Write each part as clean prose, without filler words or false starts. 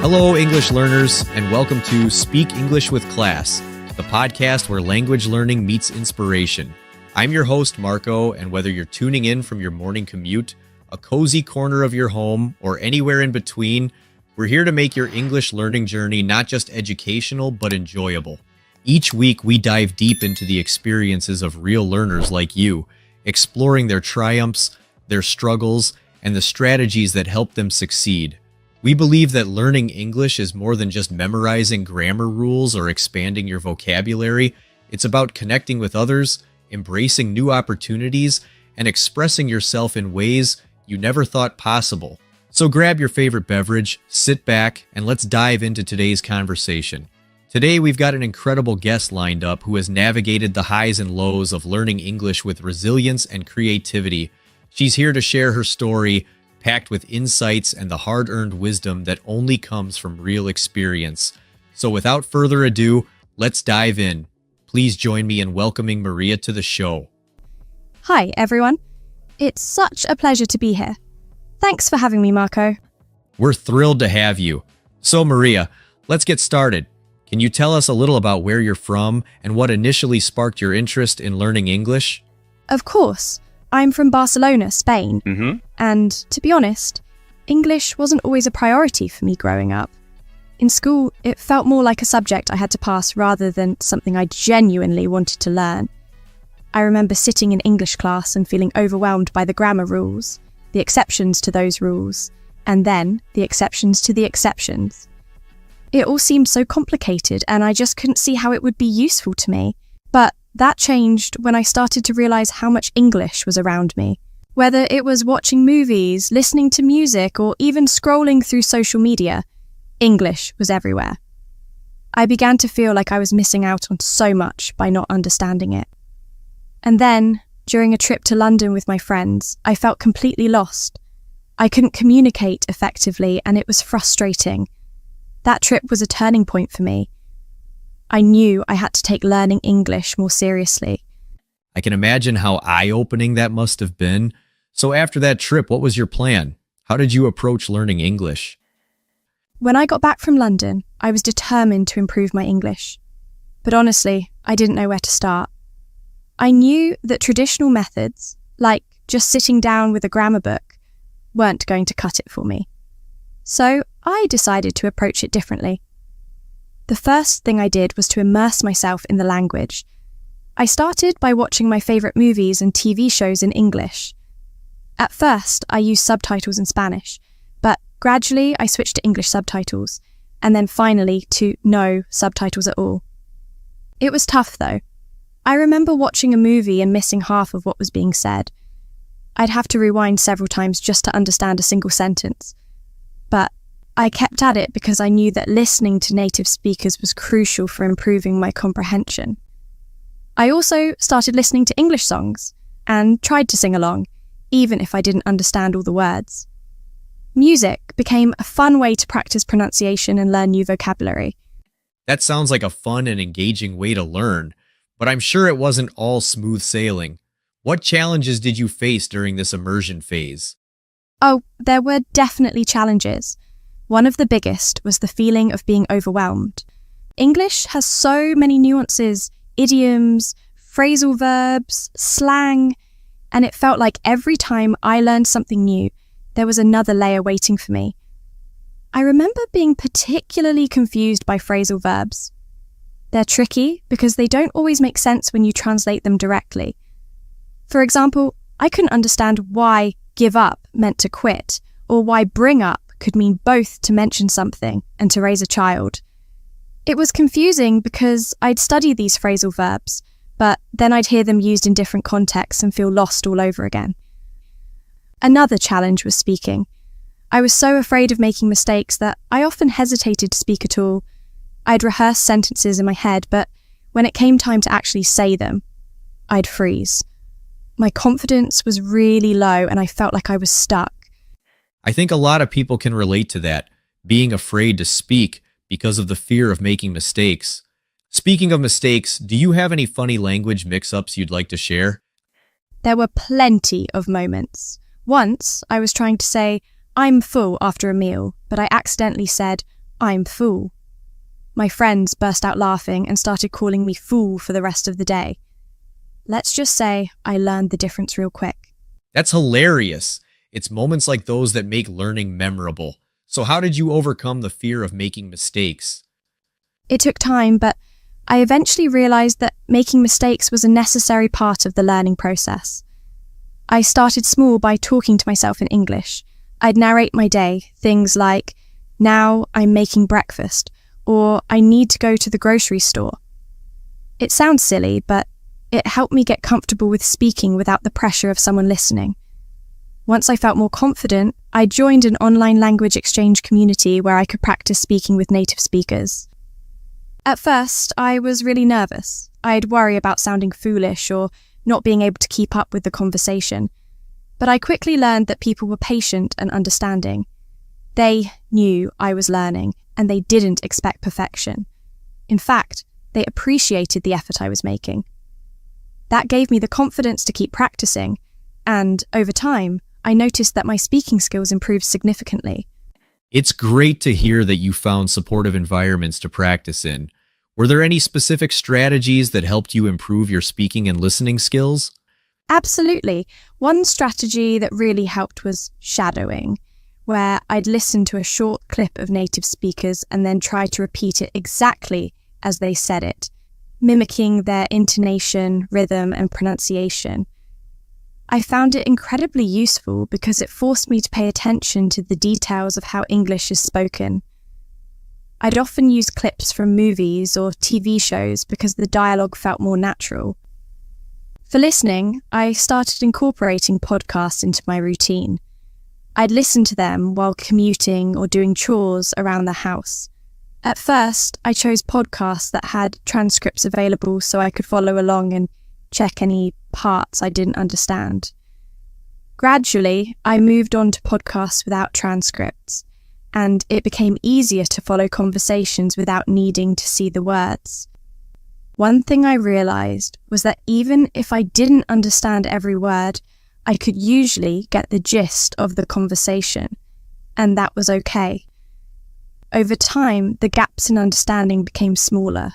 Hello, English learners, and welcome to Speak English with Class, the podcast where language learning meets inspiration. I'm your host, Marco, and whether you're tuning in from your morning commute, a cozy corner of your home, or anywhere in between, we're here to make your English learning journey not just educational, but enjoyable. Each week, we dive deep into the experiences of real learners like you, exploring their triumphs, their struggles, and the strategies that help them succeed. We believe that learning English is more than just memorizing grammar rules or expanding your vocabulary. It's about connecting with others, embracing new opportunities, and expressing yourself in ways you never thought possible. So grab your favorite beverage, sit back, and let's dive into today's conversation. Today, we've got an incredible guest lined up who has navigated the highs and lows of learning English with resilience and creativity. She's here to share her story, packed with insights and the hard-earned wisdom that only comes from real experience. So without further ado, let's dive in. Please join me in welcoming Maria to the show. Hi, everyone. It's such a pleasure to be here. Thanks for having me, Marco. We're thrilled to have you. So Maria, let's get started. Can you tell us a little about where you're from and what initially sparked your interest in learning English? Of course. I'm from Barcelona, Spain. And to be honest, English wasn't always a priority for me growing up. In school, it felt more like a subject I had to pass rather than something I genuinely wanted to learn. I remember sitting in English class and feeling overwhelmed by the grammar rules, the exceptions to those rules, and then the exceptions to the exceptions. It all seemed so complicated and I just couldn't see how it would be useful to me. But that changed when I started to realise how much English was around me. Whether it was watching movies, listening to music, or even scrolling through social media, English was everywhere. I began to feel like I was missing out on so much by not understanding it. And then, during a trip to London with my friends, I felt completely lost. I couldn't communicate effectively and it was frustrating. That trip was a turning point for me. I knew I had to take learning English more seriously. I can imagine how eye-opening that must have been. So after that trip, what was your plan? How did you approach learning English? When I got back from London, I was determined to improve my English. But honestly, I didn't know where to start. I knew that traditional methods, like just sitting down with a grammar book, weren't going to cut it for me. So I decided to approach it differently. The first thing I did was to immerse myself in the language. I started by watching my favourite movies and TV shows in English. At first, I used subtitles in Spanish, but gradually I switched to English subtitles, and then finally to no subtitles at all. It was tough though. I remember watching a movie and missing half of what was being said. I'd have to rewind several times just to understand a single sentence. But I kept at it because I knew that listening to native speakers was crucial for improving my comprehension. I also started listening to English songs and tried to sing along, even if I didn't understand all the words. Music became a fun way to practice pronunciation and learn new vocabulary. That sounds like a fun and engaging way to learn, but I'm sure it wasn't all smooth sailing. What challenges did you face during this immersion phase? Oh, there were definitely challenges. One of the biggest was the feeling of being overwhelmed. English has so many nuances, idioms, phrasal verbs, slang, and it felt like every time I learned something new, there was another layer waiting for me. I remember being particularly confused by phrasal verbs. They're tricky because they don't always make sense when you translate them directly. For example, I couldn't understand why give up meant to quit, or why bring up could mean both to mention something and to raise a child. It was confusing because I'd studied these phrasal verbs, but then I'd hear them used in different contexts and feel lost all over again. Another challenge was speaking. I was so afraid of making mistakes that I often hesitated to speak at all. I'd rehearse sentences in my head, but when it came time to actually say them, I'd freeze. My confidence was really low and I felt like I was stuck. I think a lot of people can relate to that, being afraid to speak because of the fear of making mistakes. Speaking of mistakes, do you have any funny language mix-ups you'd like to share? There were plenty of moments. Once, I was trying to say, "I'm full" after a meal, but I accidentally said, I'm fool. My friends burst out laughing and started calling me fool for the rest of the day. Let's just say I learned the difference real quick. That's hilarious. It's moments like those that make learning memorable. So how did you overcome the fear of making mistakes? It took time, but I eventually realized that making mistakes was a necessary part of the learning process. I started small by talking to myself in English. I'd narrate my day, things like, "Now I'm making breakfast," or "I need to go to the grocery store." It sounds silly, but it helped me get comfortable with speaking without the pressure of someone listening. Once I felt more confident, I joined an online language exchange community where I could practice speaking with native speakers. At first, I was really nervous. I'd worry about sounding foolish or not being able to keep up with the conversation. But I quickly learned that people were patient and understanding. They knew I was learning, and they didn't expect perfection. In fact, they appreciated the effort I was making. That gave me the confidence to keep practicing, and over time, I noticed that my speaking skills improved significantly. It's great to hear that you found supportive environments to practice in. Were there any specific strategies that helped you improve your speaking and listening skills? Absolutely. One strategy that really helped was shadowing, where I'd listen to a short clip of native speakers and then try to repeat it exactly as they said it, mimicking their intonation, rhythm, and pronunciation. I found it incredibly useful because it forced me to pay attention to the details of how English is spoken. I'd often use clips from movies or TV shows because the dialogue felt more natural. For listening, I started incorporating podcasts into my routine. I'd listen to them while commuting or doing chores around the house. At first, I chose podcasts that had transcripts available so I could follow along and check any parts I didn't understand. Gradually, I moved on to podcasts without transcripts, and it became easier to follow conversations without needing to see the words. One thing I realized was that even if I didn't understand every word, I could usually get the gist of the conversation, and that was okay. Over time, the gaps in understanding became smaller.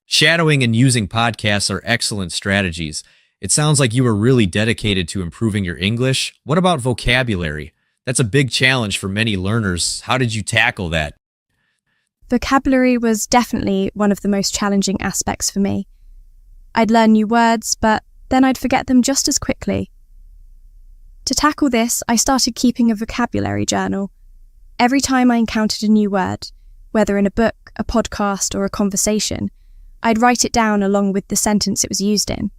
Shadowing and using podcasts are excellent strategies. It sounds like you were really dedicated to improving your English. What about vocabulary? That's a big challenge for many learners. How did you tackle that? Vocabulary was definitely one of the most challenging aspects for me. I'd learn new words, but then I'd forget them just as quickly. To tackle this, I started keeping a vocabulary journal. Every time I encountered a new word, whether in a book, a podcast, or a conversation, I'd write it down along with the sentence it was used in.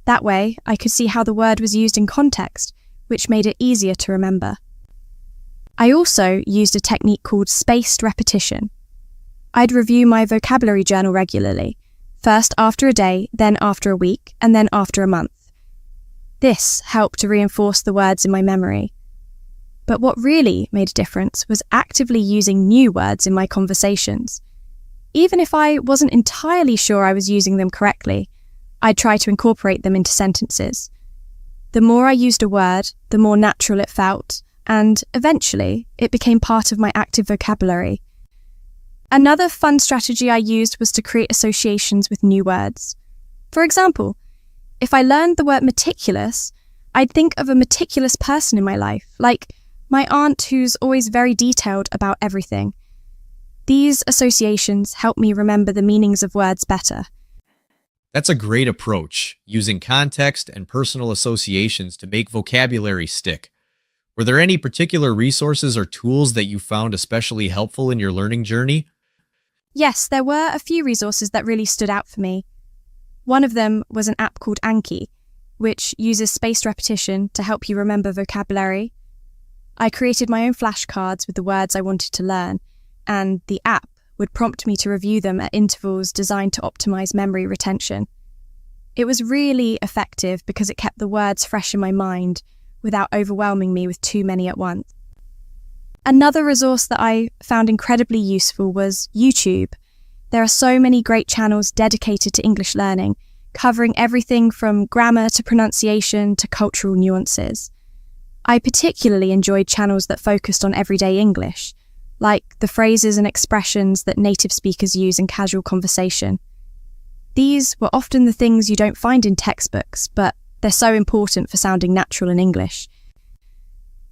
That way, I could see how the word was used in context, which made it easier to remember. I also used a technique called spaced repetition. I'd review my vocabulary journal regularly, first after a day, then after a week, and then after a month. This helped to reinforce the words in my memory. But what really made a difference was actively using new words in my conversations. Even if I wasn't entirely sure I was using them correctly, I'd try to incorporate them into sentences. The more I used a word, the more natural it felt, and eventually it became part of my active vocabulary. Another fun strategy I used was to create associations with new words. For example, if I learned the word meticulous, I'd think of a meticulous person in my life, like my aunt who's always very detailed about everything. These associations help me remember the meanings of words better. That's a great approach, using context and personal associations to make vocabulary stick. Were there any particular resources or tools that you found especially helpful in your learning journey? Yes, there were a few resources that really stood out for me. One of them was an app called Anki, which uses spaced repetition to help you remember vocabulary. I created my own flashcards with the words I wanted to learn, and the app would prompt me to review them at intervals designed to optimize memory retention. It was really effective because it kept the words fresh in my mind without overwhelming me with too many at once. Another resource that I found incredibly useful was YouTube. There are so many great channels dedicated to English learning, covering everything from grammar to pronunciation to cultural nuances. I particularly enjoyed channels that focused on everyday English, like the phrases and expressions that native speakers use in casual conversation. These were often the things you don't find in textbooks, but they're so important for sounding natural in English.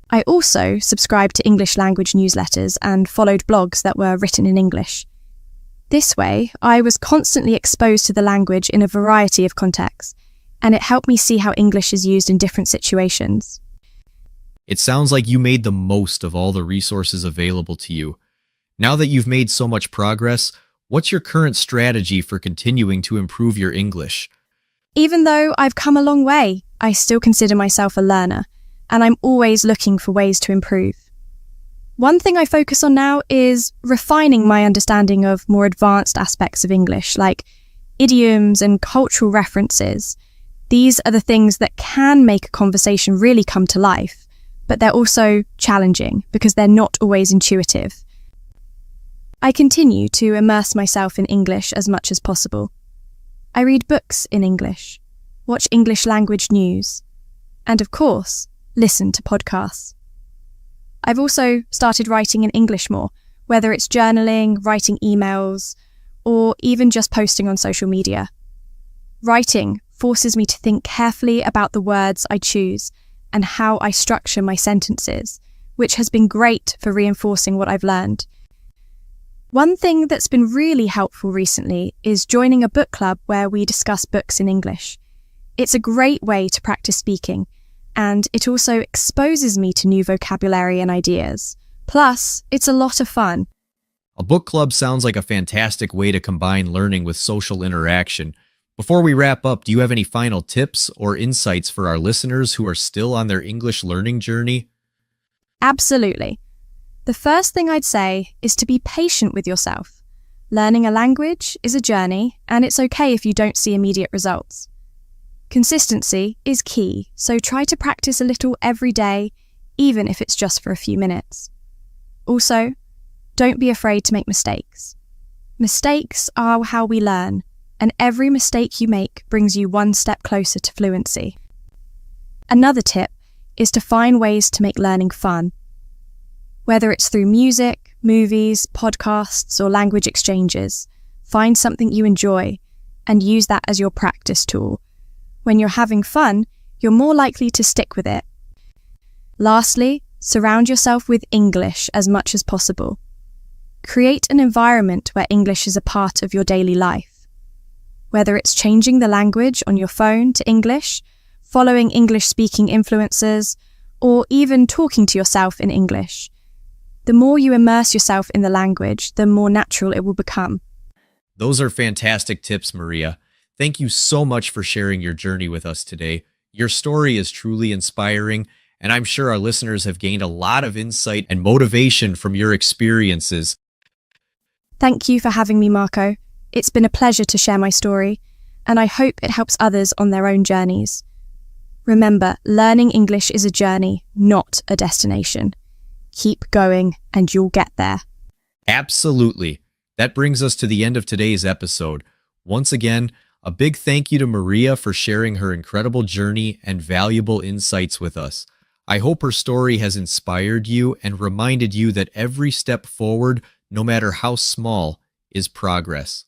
I also subscribed to English language newsletters and followed blogs that were written in English. This way, I was constantly exposed to the language in a variety of contexts, and it helped me see how English is used in different situations. It sounds like you made the most of all the resources available to you. Now that you've made so much progress, what's your current strategy for continuing to improve your English? Even though I've come a long way, I still consider myself a learner, and I'm always looking for ways to improve. One thing I focus on now is refining my understanding of more advanced aspects of English, like idioms and cultural references. These are the things that can make a conversation really come to life, but they're also challenging because they're not always intuitive. I continue to immerse myself in English as much as possible. I read books in English, watch English language news, and of course, listen to podcasts. I've also started writing in English more, whether it's journaling, writing emails, or even just posting on social media. Writing forces me to think carefully about the words I choose and how I structure my sentences, which has been great for reinforcing what I've learned. One thing that's been really helpful recently is joining a book club where we discuss books in English. It's a great way to practice speaking, and it also exposes me to new vocabulary and ideas. Plus, it's a lot of fun. A book club sounds like a fantastic way to combine learning with social interaction. Before we wrap up, do you have any final tips or insights for our listeners who are still on their English learning journey? Absolutely. The first thing I'd say is to be patient with yourself. Learning a language is a journey, and it's okay if you don't see immediate results. Consistency is key, so try to practice a little every day, even if it's just for a few minutes. Also, don't be afraid to make mistakes. Mistakes are how we learn, and every mistake you make brings you one step closer to fluency. Another tip is to find ways to make learning fun. Whether it's through music, movies, podcasts, or language exchanges, find something you enjoy and use that as your practice tool. When you're having fun, you're more likely to stick with it. Lastly, surround yourself with English as much as possible. Create an environment where English is a part of your daily life. Whether it's changing the language on your phone to English, following English-speaking influencers, or even talking to yourself in English. The more you immerse yourself in the language, the more natural it will become. Those are fantastic tips, Maria. Thank you so much for sharing your journey with us today. Your story is truly inspiring, and I'm sure our listeners have gained a lot of insight and motivation from your experiences. Thank you for having me, Marco. It's been a pleasure to share my story, and I hope it helps others on their own journeys. Remember, learning English is a journey, not a destination. Keep going, and you'll get there. Absolutely. That brings us to the end of today's episode. Once again, a big thank you to Maria for sharing her incredible journey and valuable insights with us. I hope her story has inspired you and reminded you that every step forward, no matter how small, is progress.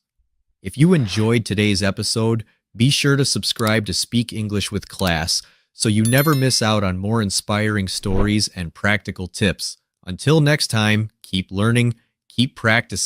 If you enjoyed today's episode, be sure to subscribe to Speak English with Class so you never miss out on more inspiring stories and practical tips. Until next time, keep learning, keep practicing.